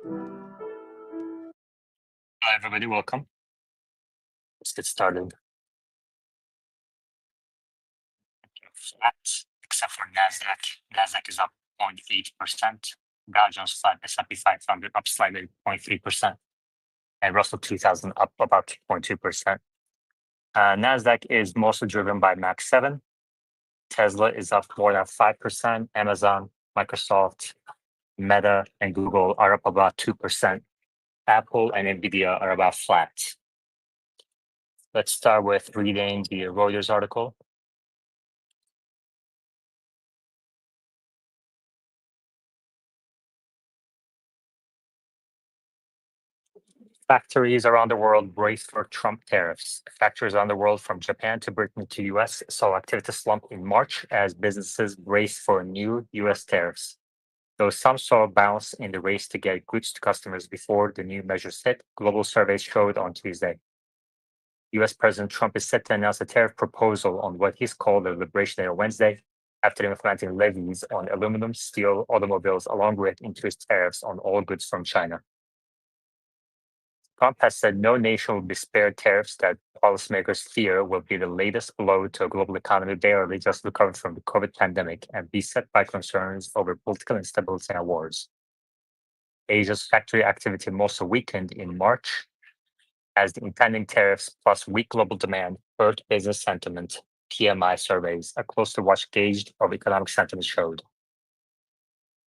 Hi, everybody. Welcome. Let's get started. Flat, except for Nasdaq. Nasdaq is up 0.8%. Dow Jones flat. S&P 500 up slightly 0.3%. And Russell 2000 up about 2.2%. Nasdaq is mostly driven by Max 7. Tesla is up more than 5%. Amazon, Microsoft, Meta, and Google are up about 2%. Apple and Nvidia are about flat. Let's start with reading the Reuters article. Factories around the world brace for Trump tariffs. Factories around the world, from Japan to Britain to US, saw activity slump in March as businesses braced for new US tariffs. Though some saw a bounce in the race to get goods to customers before the new measures hit, global surveys showed on Tuesday. US President Trump is set to announce a tariff proposal on what he's called the Liberation Day on Wednesday, after implementing levies on aluminum, steel, automobiles, along with increased tariffs on all goods from China. Trump has said no nation will be spared tariffs that policymakers fear will be the latest blow to a global economy barely just recovered from the COVID pandemic and beset by concerns over political instability and wars. Asia's factory activity mostly weakened in March as the impending tariffs plus weak global demand hurt business sentiment. PMI surveys, a close to watch gauge of economic sentiment, showed.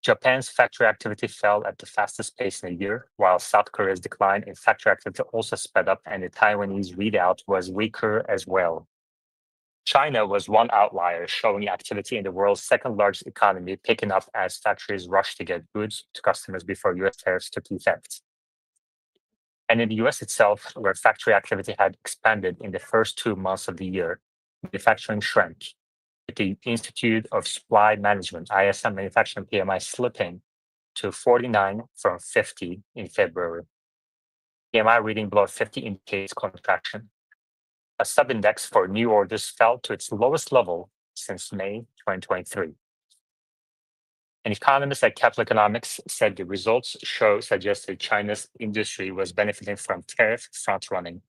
Japan's factory activity fell at the fastest pace in a year, while South Korea's decline in factory activity also sped up, and the Taiwanese readout was weaker as well. China was one outlier, showing activity in the world's second largest economy picking up as factories rushed to get goods to customers before US tariffs took effect. And in the US itself, where factory activity had expanded in the first 2 months of the year, manufacturing shrank, with the Institute of Supply Management, ISM manufacturing PMI slipping to 49 from 50 in February. PMI reading below 50 indicates contraction. A sub-index for new orders fell to its lowest level since May 2023. An economist at Capital Economics said the results suggested China's industry was benefiting from tariff front-running,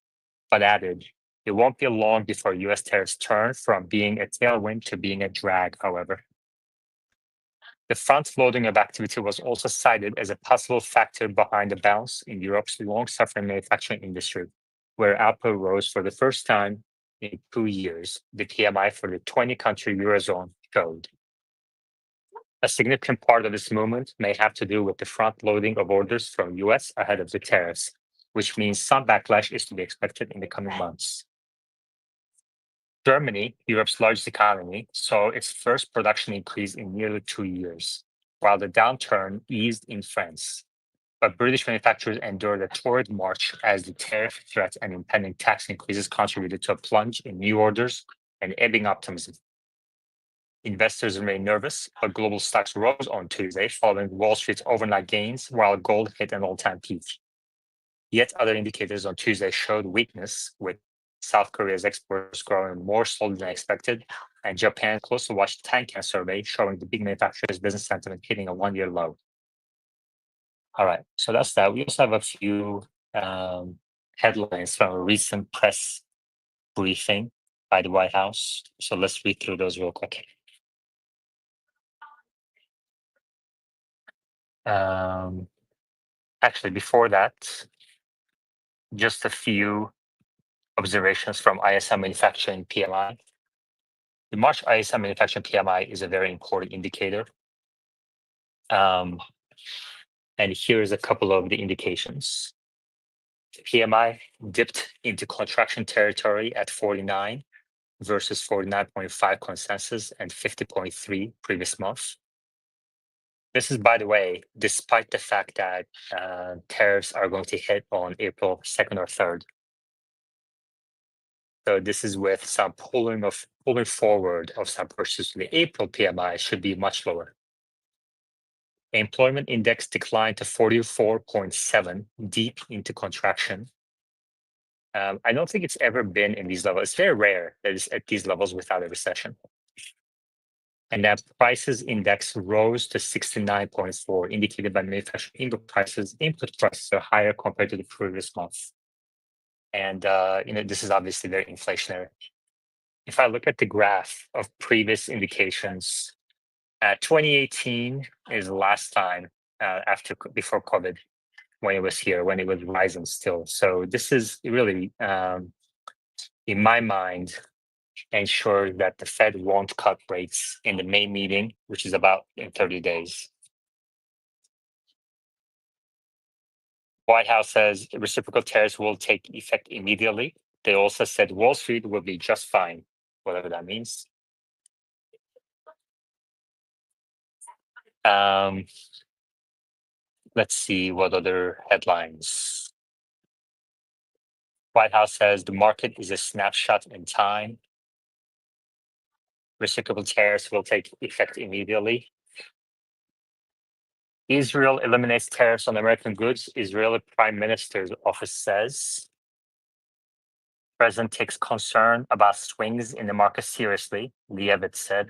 but added, it won't be long before US tariffs turn from being a tailwind to being a drag, however. The front-loading of activity was also cited as a possible factor behind the bounce in Europe's long-suffering manufacturing industry, where output rose for the first time in 2 years, the PMI for the 20-country Eurozone showed. A significant part of this movement may have to do with the front-loading of orders from US ahead of the tariffs, which means some backlash is to be expected in the coming months. Germany, Europe's largest economy, saw its first production increase in nearly 2 years, while the downturn eased in France. But British manufacturers endured a torrid March as the tariff threat and impending tax increases contributed to a plunge in new orders and ebbing optimism. Investors remain nervous, but global stocks rose on Tuesday following Wall Street's overnight gains, while gold hit an all-time peak. Yet other indicators on Tuesday showed weakness, with South Korea's exports growing more slowly than expected, and Japan's close to watch Tankan survey showing the big manufacturers' business sentiment hitting a one-year low. All right, so that's that. We also have a few headlines from a recent press briefing by the White House. So let's read through those real quick. Actually, before that, just a few observations from ISM manufacturing PMI. The March ISM manufacturing PMI is a very important indicator. And here's a couple of the indications. The PMI dipped into contraction territory at 49 versus 49.5 consensus and 50.3 previous month. This is, by the way, despite the fact that tariffs are going to hit on April 2nd or 3rd. So this is with some pulling forward of some purchases. The April PMI should be much lower. Employment index declined to 44.7, deep into contraction. I don't think it's ever been in these levels. It's very rare that it's at these levels without a recession. And that prices index rose to 69.4, indicated by manufacturing input prices. Input prices are higher compared to the previous month. And this is obviously very inflationary. If I look at the graph of previous indications, 2018 is the last time before COVID, when it was here, when it was rising still. So this is really, in my mind, ensure that the Fed won't cut rates in the May meeting, which is about in 30 days. White House says reciprocal tariffs will take effect immediately. They also said Wall Street will be just fine, whatever that means. Let's see what other headlines. White House says the market is a snapshot in time. Reciprocal tariffs will take effect immediately. Israel eliminates tariffs on American goods, Israeli Prime Minister's office says. President takes concern about swings in the market seriously, Leavitt said.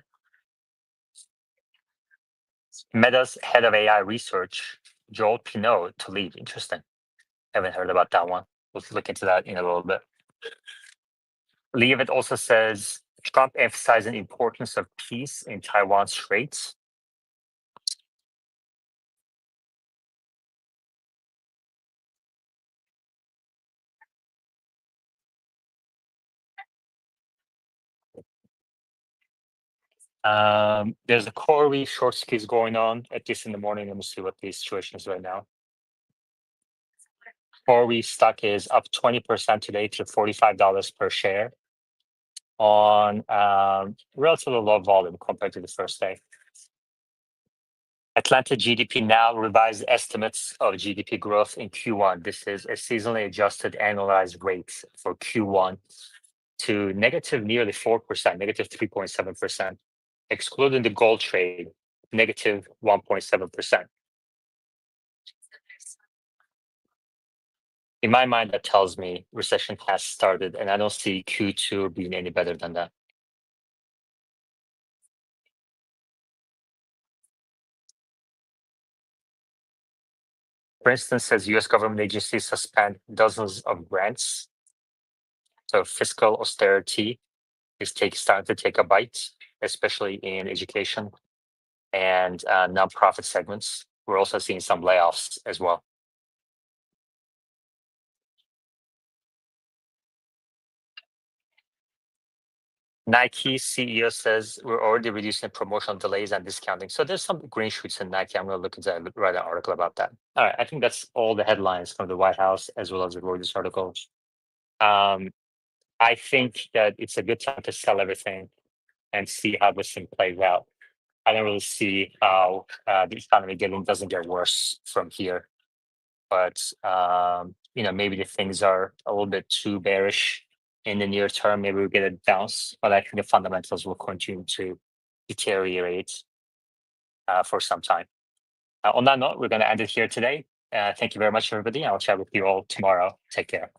Meta's head of AI research, Joel Pinot, to leave. Interesting. Haven't heard about that one. We'll look into that in a little bit. Leavitt also says Trump emphasizing the importance of peace in Taiwan Straits. There's a Corey short squeeze going on at least in the morning. Let me see what the situation is right now. Corey stock is up 20% today to $45 per share on relatively low volume compared to the first day. Atlanta GDP now revised estimates of GDP growth in Q1. This is a seasonally adjusted annualized rate for Q1 to negative nearly 4%, negative 3.7%, excluding the gold trade, negative 1.7%. In my mind, that tells me recession has started, and I don't see Q2 being any better than that. For instance, says US government agencies suspend dozens of grants. So fiscal austerity is starting to take a bite, especially in education and nonprofit segments. We're also seeing some layoffs as well. Nike CEO says we're already reducing promotional delays and discounting. So there's some green shoots in Nike. I'm going to look into write an article about that. All right, I think that's all the headlines from the White House as well as the Reuters article. I think that it's a good time to sell everything and see how this thing plays out. I don't really see how the economy doesn't get worse from here. But maybe the things are a little bit too bearish in the near term. Maybe we'll get a bounce, but I think the fundamentals will continue to deteriorate for some time. On that note, we're going to end it here today. Thank you very much, everybody. I'll chat with you all tomorrow. Take care.